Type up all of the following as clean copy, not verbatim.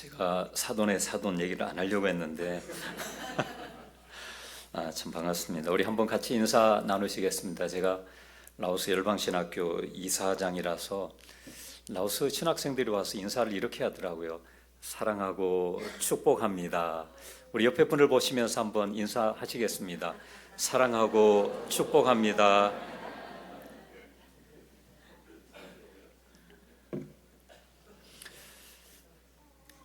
제가 사돈의 사돈 얘기를 안 하려고 했는데 참 반갑습니다. 우리 한번 같이 인사 나누시겠습니다. 제가 라오스 열방신학교 이사장이라서 라오스 신학생들이 와서 인사를 이렇게 하더라고요. 사랑하고 축복합니다. 우리 옆에 분을 보시면서 한번 인사하시겠습니다. 사랑하고 축복합니다.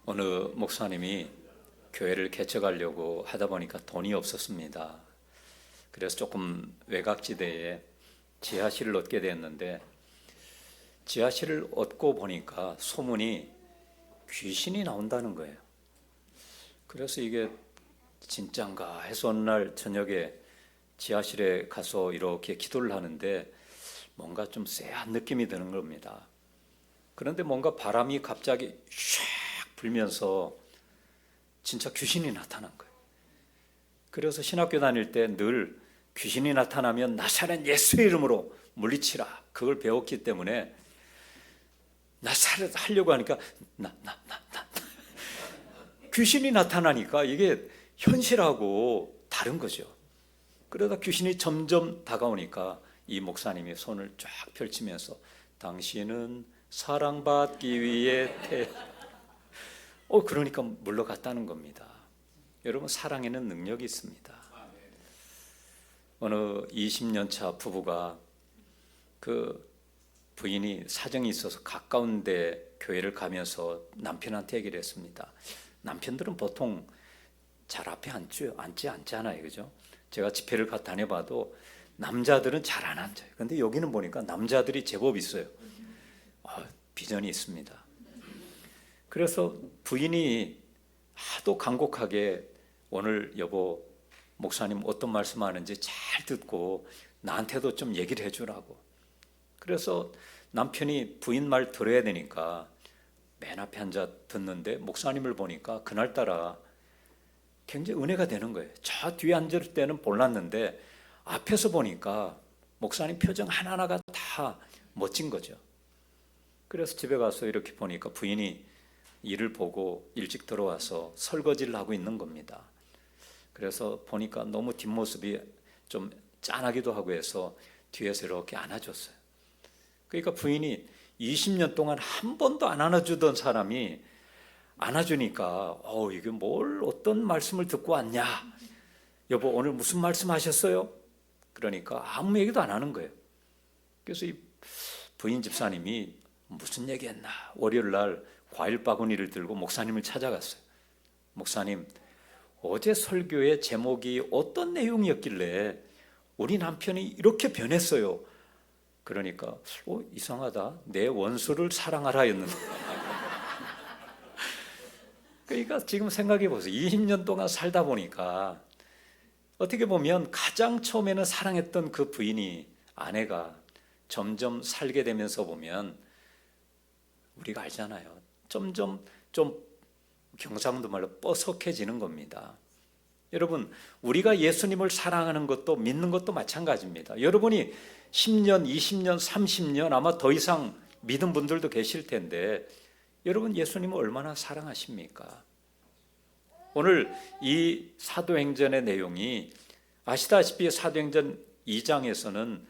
어느 목사님이 교회를 개척하려고 하다 보니까 돈이 없었습니다. 그래서 조금 외곽지대에 지하실을 얻게 됐는데, 지하실을 얻고 보니까 소문이 귀신이 나온다는 거예요. 그래서 이게 진짠가 해서 어느 날 저녁에 지하실에 가서 이렇게 기도를 하는데 뭔가 좀 쎄한 느낌이 드는 겁니다. 그런데 뭔가 바람이 갑자기 샥 불면서 진짜 귀신이 나타난 거예요. 그래서 신학교 다닐 때 늘 귀신이 나타나면 나사렛 예수의 이름으로 물리치라, 그걸 배웠기 때문에 나사렛 하려고 하니까 귀신이 나타나니까 이게 현실하고 다른 거죠. 그러다 귀신이 점점 다가오니까 이 목사님이 손을 쫙 펼치면서 당신은 사랑받기 위해 그러니까 물러갔다는 겁니다. 여러분, 사랑에는 능력이 있습니다. 어느 20년 차 부부가 그 부인이 사정이 있어서 가까운 데 교회를 가면서 남편한테 얘기를 했습니다. 남편들은 보통 잘 앞에 앉지 않잖아요, 그죠? 제가 집회를 다녀봐도 남자들은 잘 안 앉아요. 근데 여기는 보니까 남자들이 제법 있어요. 비전이 있습니다. 그래서 부인이 하도 간곡하게 오늘 여보, 목사님 어떤 말씀하는지 잘 듣고 나한테도 좀 얘기를 해주라고. 그래서 남편이 부인 말 들어야 되니까 맨 앞에 앉아 듣는데 목사님을 보니까 그날따라 굉장히 은혜가 되는 거예요. 저 뒤에 앉을 때는 몰랐는데 앞에서 보니까 목사님 표정 하나하나가 다 멋진 거죠. 그래서 집에 가서 이렇게 보니까 부인이 일을 보고 일찍 들어와서 설거지를 하고 있는 겁니다. 그래서 보니까 너무 뒷모습이 좀 짠하기도 하고 해서 뒤에서 이렇게 안아줬어요. 그러니까 부인이 20년 동안 한 번도 안 안아주던 사람이 안아주니까 이게 어떤 말씀을 듣고 왔냐, 여보 오늘 무슨 말씀 하셨어요? 그러니까 아무 얘기도 안 하는 거예요. 그래서 이 부인 집사님이 무슨 얘기했나, 월요일 날 과일 바구니를 들고 목사님을 찾아갔어요. 목사님, 어제 설교의 제목이 어떤 내용이었길래 우리 남편이 이렇게 변했어요? 그러니까 이상하다, 내 원수를 사랑하라였는데. 그러니까 지금 생각해 보세요. 20년 동안 살다 보니까 어떻게 보면 가장 처음에는 사랑했던 그 부인이, 아내가 점점 살게 되면서 보면 우리가 알잖아요. 점점 좀 경상도 말로 뻐석해지는 겁니다. 여러분, 우리가 예수님을 사랑하는 것도 믿는 것도 마찬가지입니다. 여러분이 10년, 20년, 30년 아마 더 이상 믿은 분들도 계실 텐데 여러분 예수님을 얼마나 사랑하십니까? 오늘 이 사도행전의 내용이 아시다시피 사도행전 2장에서는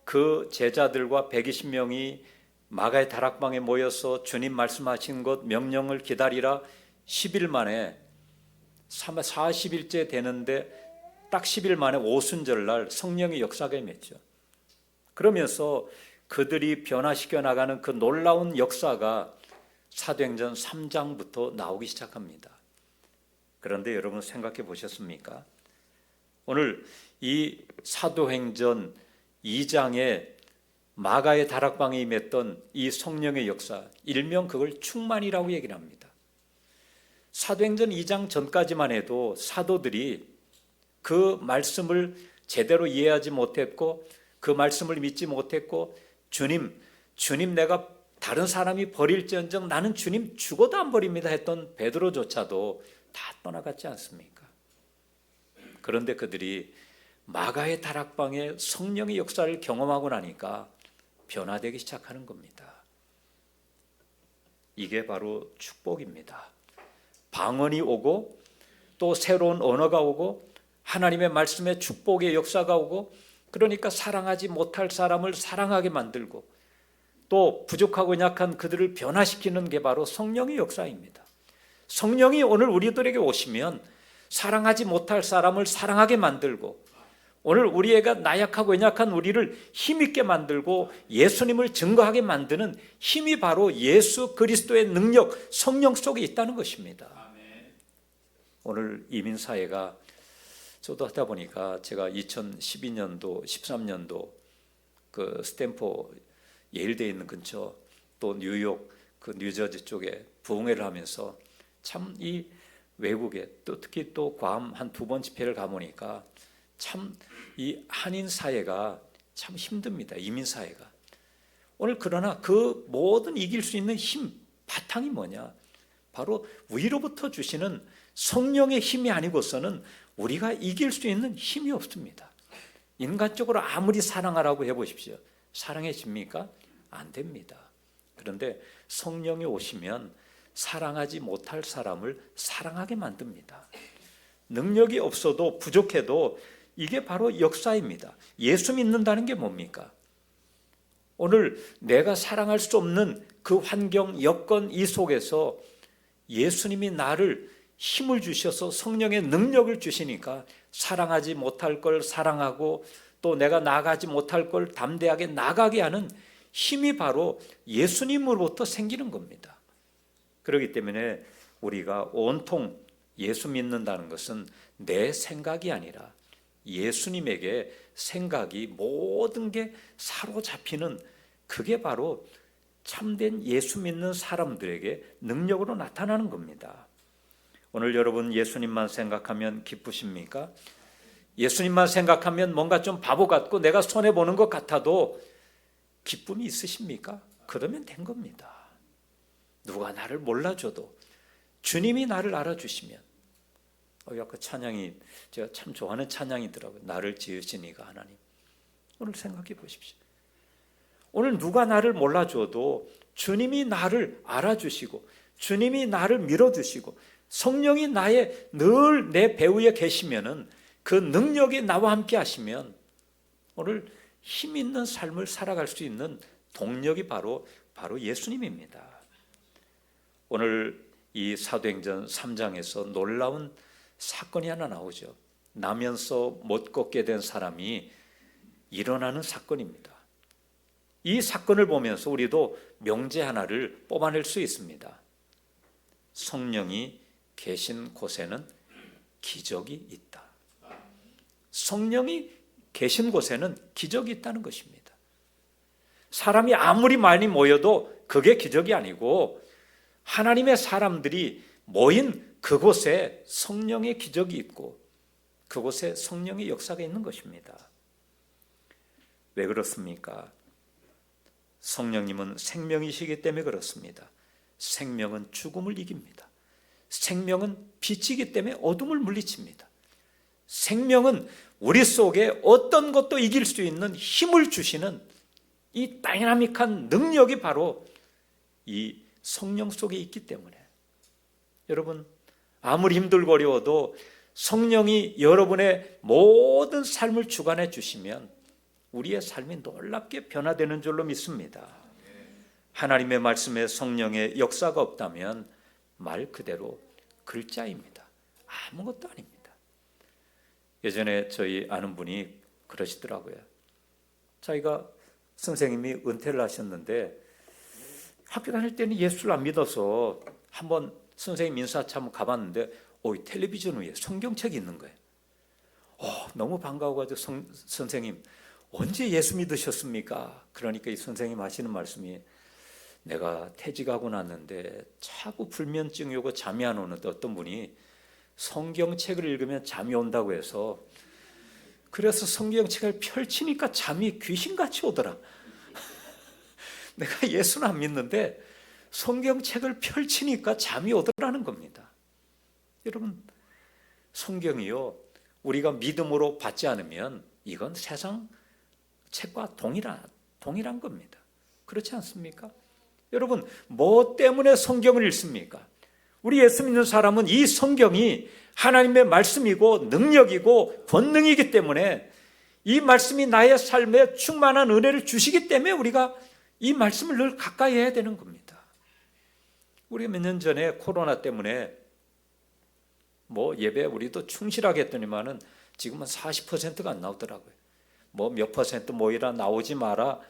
그 제자들과 120명이 마가의 다락방에 모여서 주님 말씀하신 것 명령을 기다리라 10일 만에 40일째 되는데 딱 10일 만에 오순절날 성령의 역사가 임했죠. 그러면서 그들이 변화시켜 나가는 그 놀라운 역사가 사도행전 3장부터 나오기 시작합니다. 그런데 여러분 생각해 보셨습니까? 오늘 이 사도행전 2장에 마가의 다락방에 임했던 이 성령의 역사, 일명 그걸 충만이라고 얘기를 합니다. 사도행전 2장 전까지만 해도 사도들이 그 말씀을 제대로 이해하지 못했고 그 말씀을 믿지 못했고 주님 내가 다른 사람이 버릴지언정 나는 주님 죽어도 안 버립니다 했던 베드로조차도 다 떠나갔지 않습니까? 그런데 그들이 마가의 다락방에 성령의 역사를 경험하고 나니까 변화되기 시작하는 겁니다. 이게 바로 축복입니다. 방언이 오고 또 새로운 언어가 오고 하나님의 말씀에 축복의 역사가 오고, 그러니까 사랑하지 못할 사람을 사랑하게 만들고 또 부족하고 약한 그들을 변화시키는 게 바로 성령의 역사입니다. 성령이 오늘 우리들에게 오시면 사랑하지 못할 사람을 사랑하게 만들고, 오늘 우리가 나약하고 연약한 우리를 힘있게 만들고 예수님을 증거하게 만드는 힘이 바로 예수 그리스도의 능력, 성령 속에 있다는 것입니다. 오늘 이민사회가 저도 하다 보니까 제가 2012년도, 13년도 그 스탠포드 예일대에 있는 근처 또 뉴욕 그 뉴저지 쪽에 부흥회를 하면서 참 이 외국에 또 특히 또 괌 한 2번 집회를 가보니까 참 이 한인 사회가 참 힘듭니다. 이민 사회가. 오늘 그러나 그 모든 이길 수 있는 힘 바탕이 뭐냐? 바로 위로부터 주시는 성령의 힘이 아니고서는 우리가 이길 수 있는 힘이 없습니다. 인간적으로 아무리 사랑하라고 해보십시오. 사랑해집니까? 안 됩니다. 그런데 성령이 오시면 사랑하지 못할 사람을 사랑하게 만듭니다. 능력이 없어도 부족해도 이게 바로 역사입니다. 예수 믿는다는 게 뭡니까? 오늘 내가 사랑할 수 없는 그 환경, 여건 이 속에서 예수님이 나를 힘을 주셔서 성령의 능력을 주시니까 사랑하지 못할 걸 사랑하고 또 내가 나가지 못할 걸 담대하게 나가게 하는 힘이 바로 예수님으로부터 생기는 겁니다. 그렇기 때문에 우리가 온통 예수 믿는다는 것은 내 생각이 아니라 예수님에게 생각이 모든 게 사로잡히는, 그게 바로 참된 예수 믿는 사람들에게 능력으로 나타나는 겁니다. 오늘 여러분 예수님만 생각하면 기쁘십니까? 예수님만 생각하면 뭔가 좀 바보 같고 내가 손해보는 것 같아도 기쁨이 있으십니까? 그러면 된 겁니다. 누가 나를 몰라줘도 주님이 나를 알아주시면, 아까 찬양이 제가 참 좋아하는 찬양이더라고요. 나를 지으신 이가 하나님. 오늘 생각해 보십시오. 오늘 누가 나를 몰라줘도 주님이 나를 알아주시고 주님이 나를 밀어주시고 성령이 나의 늘 내 배후에 계시면은 그 능력이 나와 함께 하시면 오늘 힘 있는 삶을 살아갈 수 있는 동력이 바로 예수님입니다. 오늘 이 사도행전 3장에서 놀라운 사건이 하나 나오죠. 나면서 못 걷게 된 사람이 일어나는 사건입니다. 이 사건을 보면서 우리도 명제 하나를 뽑아낼 수 있습니다. 성령이 계신 곳에는 기적이 있다. 성령이 계신 곳에는 기적이 있다는 것입니다. 사람이 아무리 많이 모여도 그게 기적이 아니고 하나님의 사람들이 모인 그곳에 성령의 기적이 있고 그곳에 성령의 역사가 있는 것입니다. 왜 그렇습니까? 성령님은 생명이시기 때문에 그렇습니다. 생명은 죽음을 이깁니다. 생명은 빛이기 때문에 어둠을 물리칩니다. 생명은 우리 속에 어떤 것도 이길 수 있는 힘을 주시는 이 다이나믹한 능력이 바로 이 성령 속에 있기 때문에, 여러분 아무리 힘들고 어려워도 성령이 여러분의 모든 삶을 주관해 주시면 우리의 삶이 놀랍게 변화되는 줄로 믿습니다. 하나님의 말씀에 성령의 역사가 없다면 말 그대로 글자입니다. 아무것도 아닙니다. 예전에 저희 아는 분이 그러시더라고요. 자기가 선생님이 은퇴를 하셨는데 학교 다닐 때는 예수를 안 믿어서 한번 선생님 인사차 한번 가봤는데 텔레비전 위에 성경책이 있는 거예요. 너무 반가워가지고 선생님 언제 예수 믿으셨습니까? 그러니까 이 선생님 하시는 말씀이, 내가 퇴직하고 났는데 자꾸 불면증이 오고 잠이 안 오는데 어떤 분이 성경책을 읽으면 잠이 온다고 해서 그래서 성경책을 펼치니까 잠이 귀신같이 오더라. 내가 예수는 안 믿는데 성경책을 펼치니까 잠이 오더라는 겁니다. 여러분 성경이요, 우리가 믿음으로 받지 않으면 이건 세상 책과 동일한 겁니다. 그렇지 않습니까? 여러분 뭐 때문에 성경을 읽습니까? 우리 예수 믿는 사람은 이 성경이 하나님의 말씀이고 능력이고 권능이기 때문에 이 말씀이 나의 삶에 충만한 은혜를 주시기 때문에 우리가 이 말씀을 늘 가까이 해야 되는 겁니다. 우리가 몇 년 전에 코로나 때문에 예배 우리도 충실하게 했더니만은 지금은 40%가 안 나오더라고요. 몇 퍼센트 모이라 나오지 마라.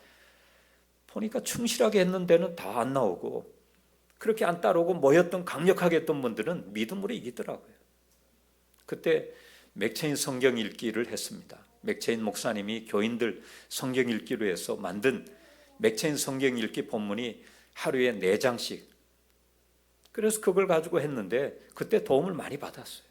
보니까 충실하게 했는 데는 다 안 나오고, 그렇게 안 따르고 모였던 강력하게 했던 분들은 믿음으로 이기더라고요. 그때 맥체인 성경 읽기를 했습니다. 맥체인 목사님이 교인들 성경 읽기로 해서 만든 맥체인 성경 읽기 본문이 하루에 4장씩. 그래서 그걸 가지고 했는데 그때 도움을 많이 받았어요.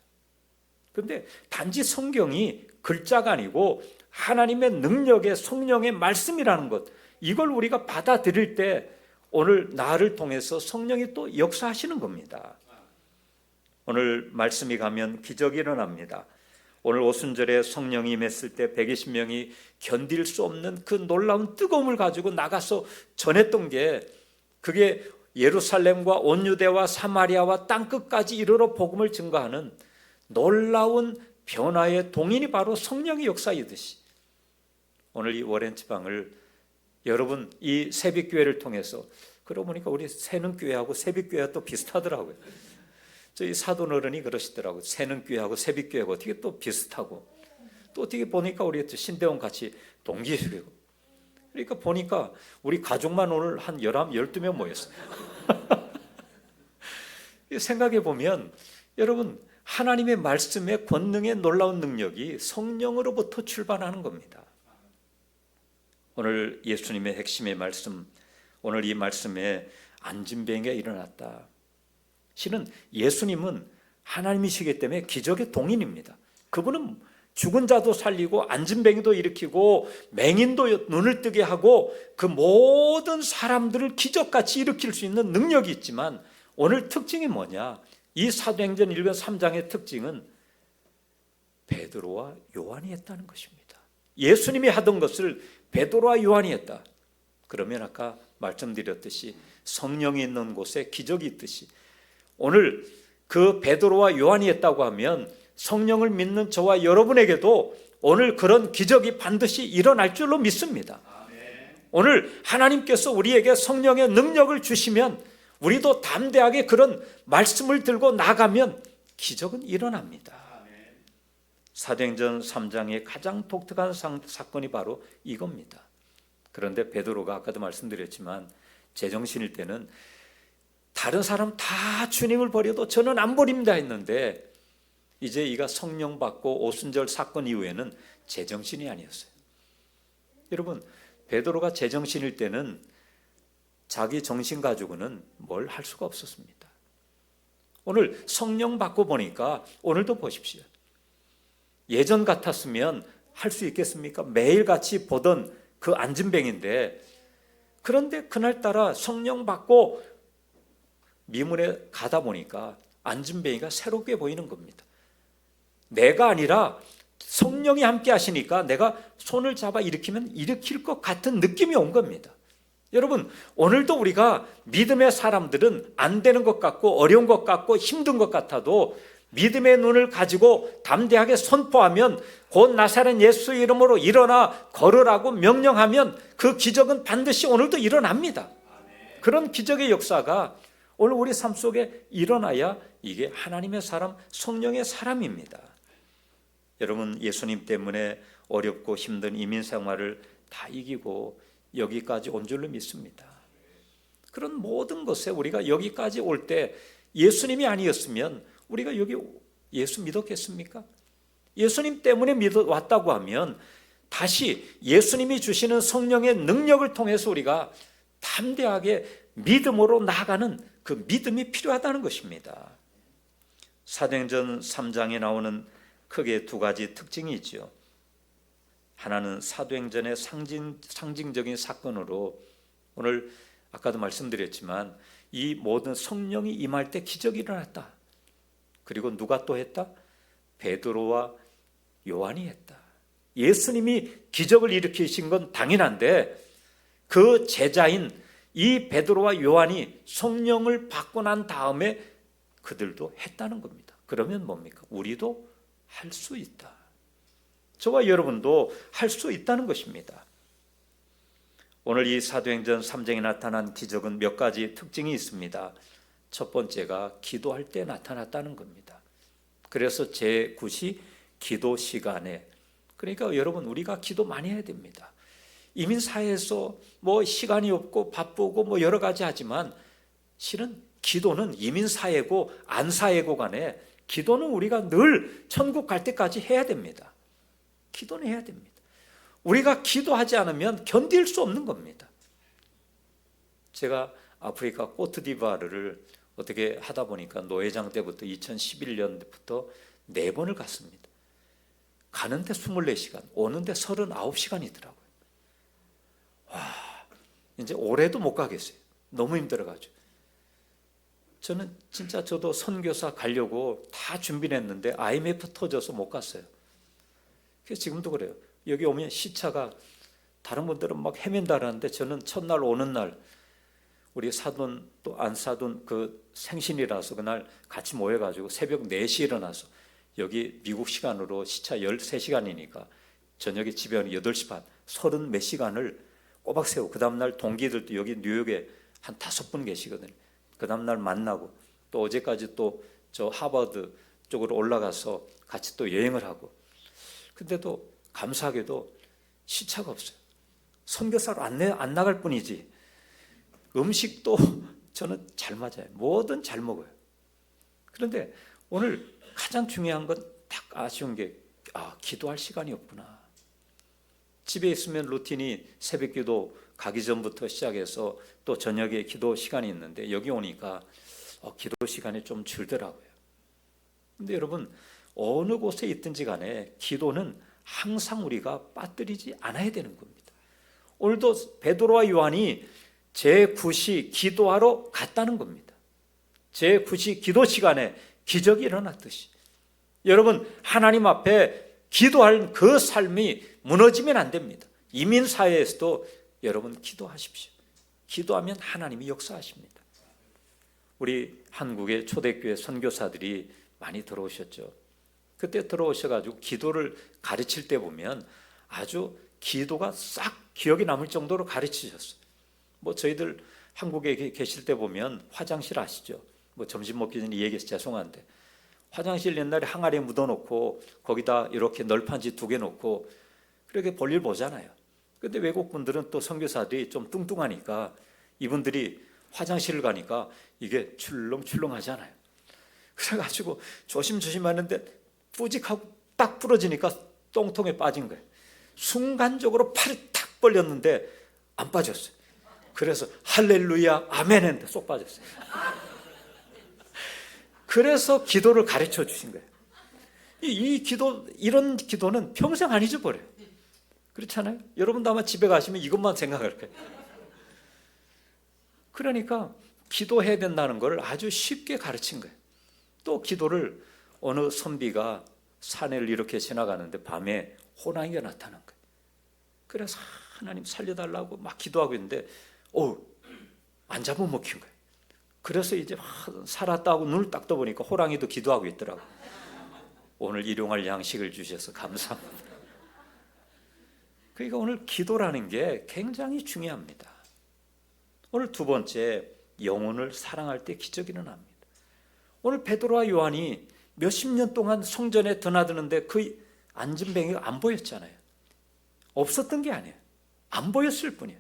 그런데 단지 성경이 글자가 아니고 하나님의 능력의 성령의 말씀이라는 것, 이걸 우리가 받아들일 때 오늘 나를 통해서 성령이 또 역사하시는 겁니다. 오늘 말씀이 가면 기적이 일어납니다. 오늘 오순절에 성령이 임했을 때 120명이 견딜 수 없는 그 놀라운 뜨거움을 가지고 나가서 전했던 게, 그게 예루살렘과 온 유대와 사마리아와 땅끝까지 이르러 복음을 증거하는 놀라운 변화의 동인이 바로 성령의 역사이듯이, 오늘 이 워렌지방을 여러분 이 새벽교회를 통해서, 그러고 보니까 우리 새능교회하고 새벽교회가 또 비슷하더라고요. 저희 사돈 어른이 그러시더라고요. 새능교회하고 새벽교회가 어떻게 또 비슷하고, 또 어떻게 보니까 우리 신대원 같이 동기시고, 그러니까 보니까 우리 가족만 오늘 한 11, 12명 모였어요. 생각해 보면 여러분, 하나님의 말씀의 권능의 놀라운 능력이 성령으로부터 출발하는 겁니다. 오늘 예수님의 핵심의 말씀, 오늘 이 말씀에 안진뱅이가 일어났다. 실은 예수님은 하나님이시기 때문에 기적의 동인입니다. 그분은 죽은 자도 살리고 안진뱅이도 일으키고 맹인도 눈을 뜨게 하고 그 모든 사람들을 기적같이 일으킬 수 있는 능력이 있지만, 오늘 특징이 뭐냐? 이 사도행전 1권 3장의 특징은 베드로와 요한이 했다는 것입니다. 예수님이 하던 것을 베드로와 요한이 했다. 그러면 아까 말씀드렸듯이 성령이 있는 곳에 기적이 있듯이, 오늘 그 베드로와 요한이 했다고 하면 성령을 믿는 저와 여러분에게도 오늘 그런 기적이 반드시 일어날 줄로 믿습니다. 오늘 하나님께서 우리에게 성령의 능력을 주시면 우리도 담대하게 그런 말씀을 들고 나가면 기적은 일어납니다. 사도행전 3장의 가장 독특한 사건이 바로 이겁니다. 그런데 베드로가 아까도 말씀드렸지만 제정신일 때는 다른 사람 다 주님을 버려도 저는 안 버립니다 했는데, 이제 이가 성령 받고 오순절 사건 이후에는 제정신이 아니었어요. 여러분, 베드로가 제정신일 때는 자기 정신 가지고는 뭘 할 수가 없었습니다. 오늘 성령 받고 보니까 오늘도 보십시오. 예전 같았으면 할 수 있겠습니까? 매일같이 보던 그 안진뱅인데, 그런데 그날따라 성령 받고 미문에 가다 보니까 안진뱅이가 새롭게 보이는 겁니다. 내가 아니라 성령이 함께 하시니까 내가 손을 잡아 일으키면 일으킬 것 같은 느낌이 온 겁니다. 여러분, 오늘도 우리가 믿음의 사람들은 안 되는 것 같고 어려운 것 같고 힘든 것 같아도 믿음의 눈을 가지고 담대하게 선포하면, 곧 나사렛 예수 이름으로 일어나 걸으라고 명령하면 그 기적은 반드시 오늘도 일어납니다. 그런 기적의 역사가 오늘 우리 삶 속에 일어나야 이게 하나님의 사람, 성령의 사람입니다. 여러분, 예수님 때문에 어렵고 힘든 이민 생활을 다 이기고 여기까지 온 줄로 믿습니다. 그런 모든 것에 우리가 여기까지 올 때 예수님이 아니었으면 우리가 여기 예수 믿었겠습니까? 예수님 때문에 왔다고 하면 다시 예수님이 주시는 성령의 능력을 통해서 우리가 담대하게 믿음으로 나아가는 그 믿음이 필요하다는 것입니다. 사도행전 3장에 나오는 크게 두 가지 특징이 있죠. 하나는 사도행전의 상징적인 사건으로, 오늘 아까도 말씀드렸지만 이 모든 성령이 임할 때 기적이 일어났다. 그리고 누가 또 했다? 베드로와 요한이 했다. 예수님이 기적을 일으키신 건 당연한데 그 제자인 이 베드로와 요한이 성령을 받고 난 다음에 그들도 했다는 겁니다. 그러면 뭡니까? 우리도 할 수 있다. 저와 여러분도 할 수 있다는 것입니다. 오늘 이 사도행전 3장에 나타난 기적은 몇 가지 특징이 있습니다. 첫 번째가 기도할 때 나타났다는 겁니다. 그래서 제9시 기도 시간에, 그러니까 여러분 우리가 기도 많이 해야 됩니다. 이민사회에서 뭐 시간이 없고 바쁘고 뭐 여러 가지 하지만 실은 기도는 이민사회고 안사회고 간에 기도는 우리가 늘 천국 갈 때까지 해야 됩니다. 기도는 해야 됩니다. 우리가 기도하지 않으면 견딜 수 없는 겁니다. 제가 아프리카 코트디부아르를 어떻게 하다 보니까 노회장 때부터 2011년부터 4번을 갔습니다. 가는데 24시간, 오는데 39시간이더라고요. 와, 이제 올해도 못 가겠어요. 너무 힘들어가지고. 저는 진짜 저도 선교사 가려고 다 준비를 했는데 IMF 터져서 못 갔어요. 그래서 지금도 그래요. 여기 오면 시차가 다른 분들은 막 헤맨다라는데 저는 첫날 오는 날 우리 사돈 또 안사돈 그 생신이라서 그날 같이 모여가지고 새벽 4시에 일어나서 여기 미국 시간으로 시차 13시간이니까 저녁에 집에 오는 8시 반 30 몇 시간을 꼬박 세우고 그 다음날 동기들도 여기 뉴욕에 한 5분 계시거든요. 그 다음날 만나고 또 어제까지 또 저 하버드 쪽으로 올라가서 같이 또 여행을 하고 근데도 감사하게도 시차가 없어요. 선교사로 안 나갈 뿐이지 음식도 저는 잘 맞아요. 뭐든 잘 먹어요. 그런데 오늘 가장 중요한 건 딱 아쉬운 게 기도할 시간이 없구나. 집에 있으면 루틴이 새벽기도 가기 전부터 시작해서 또 저녁에 기도 시간이 있는데 여기 오니까 기도 시간이 좀 줄더라고요. 근데 여러분 어느 곳에 있든지 간에 기도는 항상 우리가 빠뜨리지 않아야 되는 겁니다. 오늘도 베드로와 요한이 제9시 기도하러 갔다는 겁니다. 제9시 기도 시간에 기적이 일어났듯이 여러분 하나님 앞에 기도할 그 삶이 무너지면 안 됩니다. 이민사회에서도 여러분 기도하십시오. 기도하면 하나님이 역사하십니다. 우리 한국의 초대교회 선교사들이 많이 들어오셨죠. 그때 들어오셔가지고 기도를 가르칠 때 보면 아주 기도가 싹 기억에 남을 정도로 가르치셨어요. 뭐 저희들 한국에 계실 때 보면 화장실 아시죠? 뭐 점심 먹기 전에 얘기해서 죄송한데 화장실 옛날에 항아리에 묻어놓고 거기다 이렇게 널판지 2개 놓고 그렇게 볼일 보잖아요. 근데 외국 분들은 또 선교사들이 좀 뚱뚱하니까 이분들이 화장실을 가니까 이게 출렁출렁하잖아요. 그래가지고 조심조심 하는데 뿌직하고 딱 부러지니까 똥통에 빠진 거예요. 순간적으로 팔이 탁 벌렸는데 안 빠졌어요. 그래서 할렐루야 아멘 했는데 쏙 빠졌어요. 그래서 기도를 가르쳐 주신 거예요. 이 기도, 이런 기도는 평생 안 잊어버려요. 그렇잖아요. 여러분도 아마 집에 가시면 이것만 생각할 거예요. 그러니까 기도해야 된다는 걸 아주 쉽게 가르친 거예요. 또 기도를 어느 선비가 산을 이렇게 지나가는데 밤에 호랑이가 나타난 거예요. 그래서 하나님 살려달라고 막 기도하고 있는데 안 잡아먹힌 거예요. 그래서 이제 살았다고 눈을 딱 떠보니까 호랑이도 기도하고 있더라고요. 오늘 일용할 양식을 주셔서 감사합니다. 그러니까 오늘 기도라는 게 굉장히 중요합니다. 오늘 두 번째, 영혼을 사랑할 때 기적이 일어납니다. 오늘 베드로와 요한이 몇십 년 동안 성전에 드나드는데 그 안진뱅이가 안 보였잖아요. 없었던 게 아니에요. 안 보였을 뿐이에요.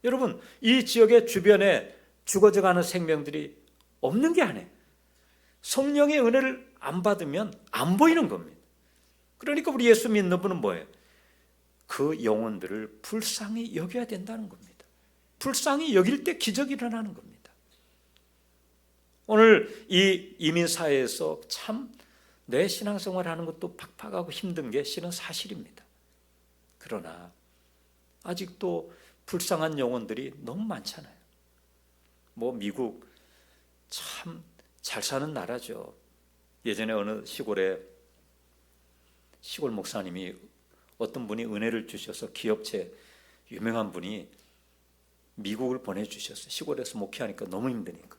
여러분 이 지역의 주변에 죽어져가는 생명들이 없는 게 아니에요. 성령의 은혜를 안 받으면 안 보이는 겁니다. 그러니까 우리 예수 믿는 분은 뭐예요? 그 영혼들을 불쌍히 여겨야 된다는 겁니다. 불쌍히 여길 때 기적이 일어나는 겁니다. 오늘 이 이민사회에서 참 내 신앙생활하는 것도 팍팍하고 힘든 게 실은 사실입니다. 그러나 아직도 불쌍한 영혼들이 너무 많잖아요. 뭐 미국 참 잘 사는 나라죠. 예전에 어느 시골에 시골 목사님이 어떤 분이 은혜를 주셔서 기업체 유명한 분이 미국을 보내주셨어요. 시골에서 목회하니까 너무 힘드니까.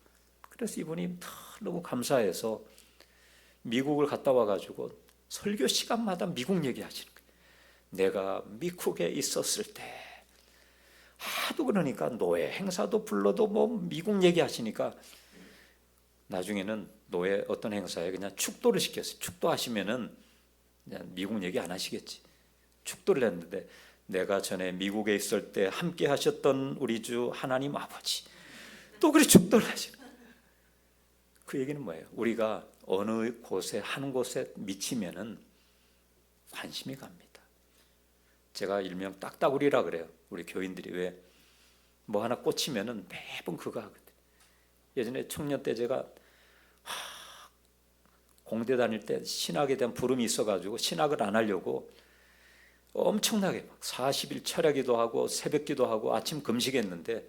그래서 이분이 너무 감사해서 미국을 갔다 와가지고 설교 시간마다 미국 얘기하시는 거예요. 내가 미국에 있었을 때 하도 그러니까 노예 행사도 불러도 뭐 미국 얘기하시니까 나중에는 노예 어떤 행사에 그냥 축도를 시켰어요. 축도 하시면은 그냥 미국 얘기 안 하시겠지. 축도를 했는데 내가 전에 미국에 있을 때 함께 하셨던 우리 주 하나님 아버지 또 그리 축도를 하시는. 그 얘기는 뭐예요? 우리가 어느 곳에 한 곳에 미치면은 관심이 갑니다. 제가 일명 딱따구리라 그래요. 우리 교인들이 왜 뭐 하나 꽂히면은 매번 그거 하거든요. 예전에 청년 때 제가 공대 다닐 때 신학에 대한 부름이 있어가지고 신학을 안 하려고 엄청나게 막 40일 철야기도 하고 새벽기도 하고 아침 금식했는데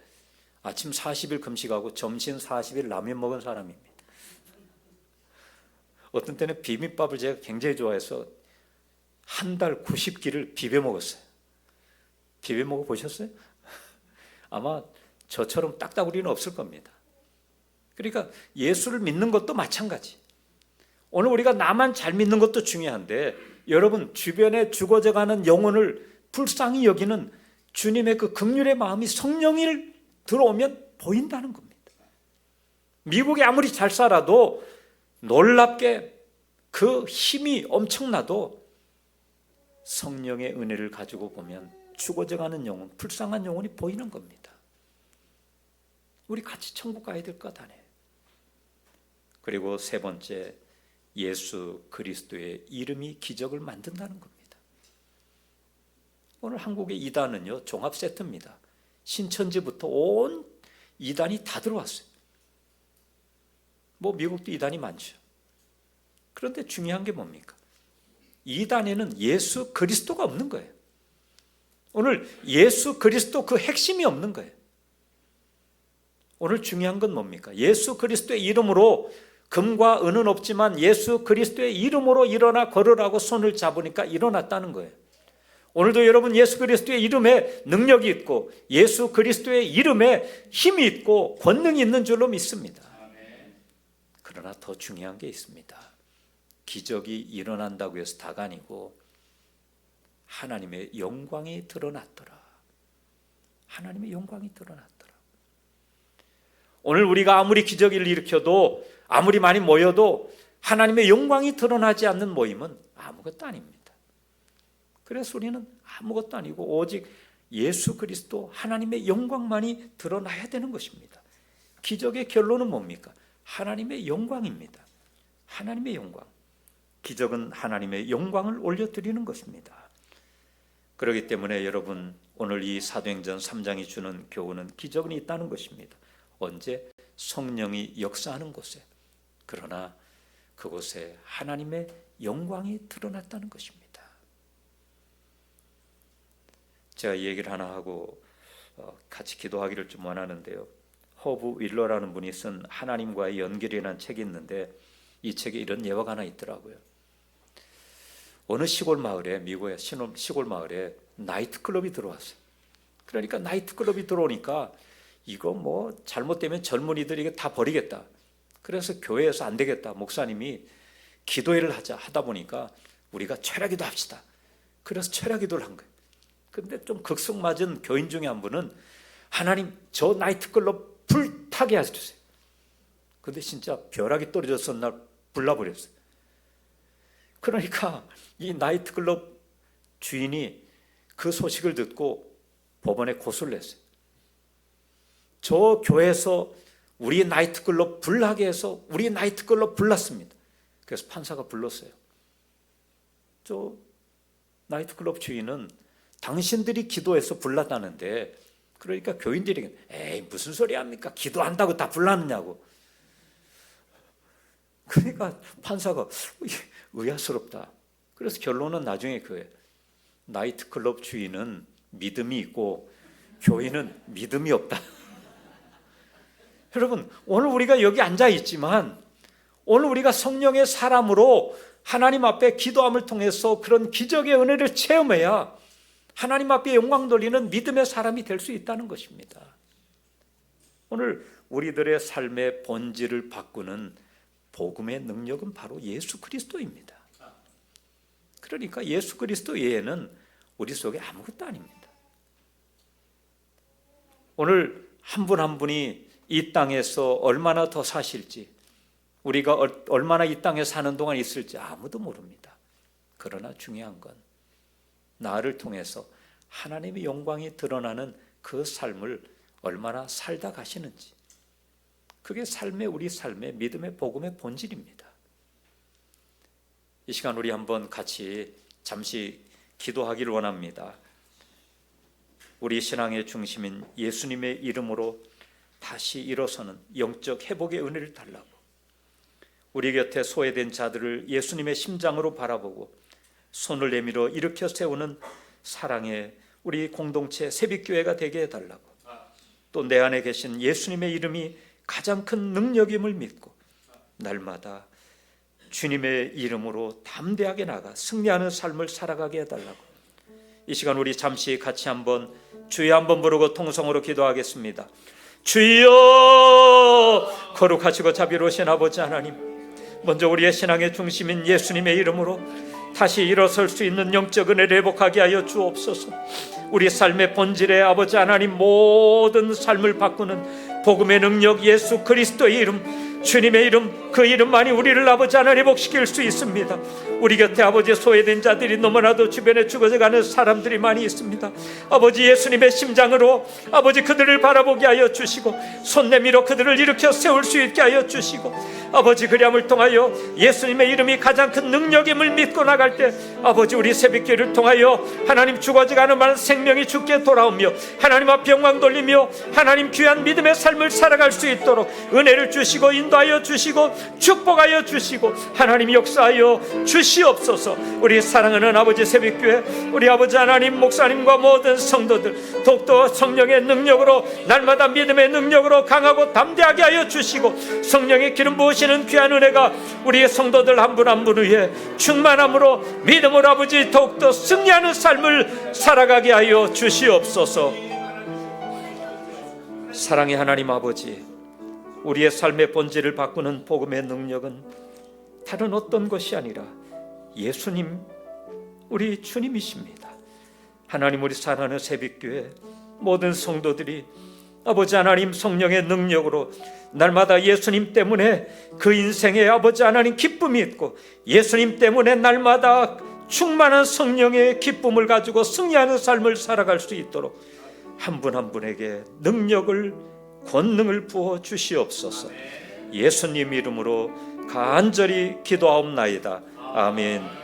아침 40일 금식하고 점심 40일 라면 먹은 사람입니다. 어떤 때는 비빔밥을 제가 굉장히 좋아해서 한 달 90끼를 비벼 먹었어요. 비벼 먹어 보셨어요? 아마 저처럼 딱따구리는 없을 겁니다. 그러니까 예수를 믿는 것도 마찬가지. 오늘 우리가 나만 잘 믿는 것도 중요한데 여러분 주변에 죽어져가는 영혼을 불쌍히 여기는 주님의 그 긍휼의 마음이 성령이 들어오면 보인다는 겁니다. 미국에 아무리 잘 살아도 놀랍게 그 힘이 엄청나도 성령의 은혜를 가지고 보면 죽어져가는 영혼, 불쌍한 영혼이 보이는 겁니다. 우리 같이 천국 가야 될 것 아니에요. 그리고 세 번째, 예수 그리스도의 이름이 기적을 만든다는 겁니다. 오늘 한국의 이단은요 종합 세트입니다. 신천지부터 온 이단이 다 들어왔어요. 뭐 미국도 이단이 많죠. 그런데 중요한 게 뭡니까? 이단에는 예수 그리스도가 없는 거예요. 오늘 예수 그리스도 그 핵심이 없는 거예요. 오늘 중요한 건 뭡니까? 예수 그리스도의 이름으로 금과 은은 없지만 예수 그리스도의 이름으로 일어나 걸으라고 손을 잡으니까 일어났다는 거예요. 오늘도 여러분 예수 그리스도의 이름에 능력이 있고 예수 그리스도의 이름에 힘이 있고 권능이 있는 줄로 믿습니다. 그러나 더 중요한 게 있습니다. 기적이 일어난다고 해서 다가 아니고 하나님의 영광이 드러났더라. 하나님의 영광이 드러났더라. 오늘 우리가 아무리 기적을 일으켜도 아무리 많이 모여도 하나님의 영광이 드러나지 않는 모임은 아무것도 아닙니다. 그래서 우리는 아무것도 아니고 오직 예수 그리스도 하나님의 영광만이 드러나야 되는 것입니다. 기적의 결론은 뭡니까? 하나님의 영광입니다. 하나님의 영광. 기적은 하나님의 영광을 올려드리는 것입니다. 그렇기 때문에 여러분 오늘 이 사도행전 3장이 주는 교훈은 기적은 있다는 것입니다. 언제? 성령이 역사하는 곳에. 그러나 그곳에 하나님의 영광이 드러났다는 것입니다. 제가 이 얘기를 하나 하고 같이 기도하기를 좀 원하는데요. 허브 윌러라는 분이 쓴 하나님과의 연결이라는 책이 있는데 이 책에 이런 예화가 하나 있더라고요. 어느 시골 마을에, 미국의 시골 마을에 나이트클럽이 들어왔어요. 그러니까 나이트클럽이 들어오니까 이거 뭐 잘못되면 젊은이들이 이거 다 버리겠다. 그래서 교회에서 안 되겠다. 목사님이 기도회를 하다 보니까 우리가 철야기도 합시다. 그래서 철야기도를 한 거예요. 근데 좀 극성맞은 교인 중에 한 분은 하나님 저 나이트클럽 불타게 해주세요. 근데 진짜 벼락이 떨어졌던 날 불나버렸어요. 그러니까 이 나이트클럽 주인이 그 소식을 듣고 법원에 고소를 했어요. 저 교회에서 우리 나이트클럽 불나게 해서 우리 나이트클럽 불났습니다. 그래서 판사가 불렀어요. 저 나이트클럽 주인은 당신들이 기도해서 불났다는데 그러니까 교인들이 에이 무슨 소리 합니까? 기도한다고 다 불났느냐고. 그러니까 판사가 의아스럽다. 그래서 결론은 나중에 그거예요. 나이트클럽 주인은 믿음이 있고 교인은 믿음이 없다. 여러분 오늘 우리가 여기 앉아 있지만 오늘 우리가 성령의 사람으로 하나님 앞에 기도함을 통해서 그런 기적의 은혜를 체험해야 하나님 앞에 영광 돌리는 믿음의 사람이 될 수 있다는 것입니다. 오늘 우리들의 삶의 본질을 바꾸는 복음의 능력은 바로 예수 그리스도입니다. 그러니까 예수 그리스도 외에는 우리 속에 아무것도 아닙니다. 오늘 한 분 한 분이 이 땅에서 얼마나 더 사실지, 우리가 얼마나 이 땅에 사는 동안 있을지 아무도 모릅니다. 그러나 중요한 건 나를 통해서 하나님의 영광이 드러나는 그 삶을 얼마나 살다 가시는지, 그게 우리 삶의 믿음의 복음의 본질입니다. 이 시간 우리 한번 같이 잠시 기도하기를 원합니다. 우리 신앙의 중심인 예수님의 이름으로 다시 일어서는 영적 회복의 은혜를 달라고, 우리 곁에 소외된 자들을 예수님의 심장으로 바라보고 손을 내밀어 일으켜 세우는 사랑의 우리 공동체 새벽교회가 되게 해달라고, 또 내 안에 계신 예수님의 이름이 가장 큰 능력임을 믿고 날마다 주님의 이름으로 담대하게 나가 승리하는 삶을 살아가게 해달라고, 이 시간 우리 잠시 같이 한번 주여 한번 부르고 통성으로 기도하겠습니다. 주여, 거룩하시고 자비로우신 아버지 하나님, 먼저 우리의 신앙의 중심인 예수님의 이름으로 다시 일어설 수 있는 영적 은혜를 회복하게 하여 주옵소서. 우리 삶의 본질의 아버지 하나님, 모든 삶을 바꾸는 복음의 능력 예수 그리스도의 이름, 주님의 이름, 그 이름만이 우리를 아버지 하나님 회복시킬 수 있습니다. 우리 곁에 아버지 소외된 자들이 너무나도 주변에 죽어져가는 사람들이 많이 있습니다. 아버지 예수님의 심장으로 아버지 그들을 바라보게 하여 주시고 손 내밀어 그들을 일으켜 세울 수 있게 하여 주시고, 아버지 그리함을 통하여 예수님의 이름이 가장 큰 능력임을 믿고 나갈 때 아버지 우리 새벽기를 통하여 하나님 죽어져가는 많은 생명이 주께 돌아오며 하나님 앞에 영광 돌리며 하나님 귀한 믿음의 삶을 살아갈 수 있도록 은혜를 주시고 인도하여 주시고 축복하여 주시고 하나님 역사하여 주시옵소서. 우리 사랑하는 아버지 새벽교회, 우리 아버지 하나님 목사님과 모든 성도들 더욱더 성령의 능력으로 날마다 믿음의 능력으로 강하고 담대하게 하여 주시고, 성령의 기름 부으시는 귀한 은혜가 우리의 성도들 한 분 한 분 위에 충만함으로 믿음으로 아버지 더욱더 승리하는 삶을 살아가게 하여 주시옵소서. 사랑의 하나님 아버지, 우리의 삶의 본질을 바꾸는 복음의 능력은 다른 어떤 것이 아니라 예수님, 우리 주님이십니다. 하나님, 우리 사랑하는 새벽교회 모든 성도들이 아버지 하나님 성령의 능력으로 날마다 예수님 때문에 그 인생에 아버지 하나님 기쁨이 있고, 예수님 때문에 날마다 충만한 성령의 기쁨을 가지고 승리하는 삶을 살아갈 수 있도록 한 분 한 분에게 능력을, 권능을 부어 주시옵소서. 예수님 이름으로 간절히 기도하옵나이다. 아멘.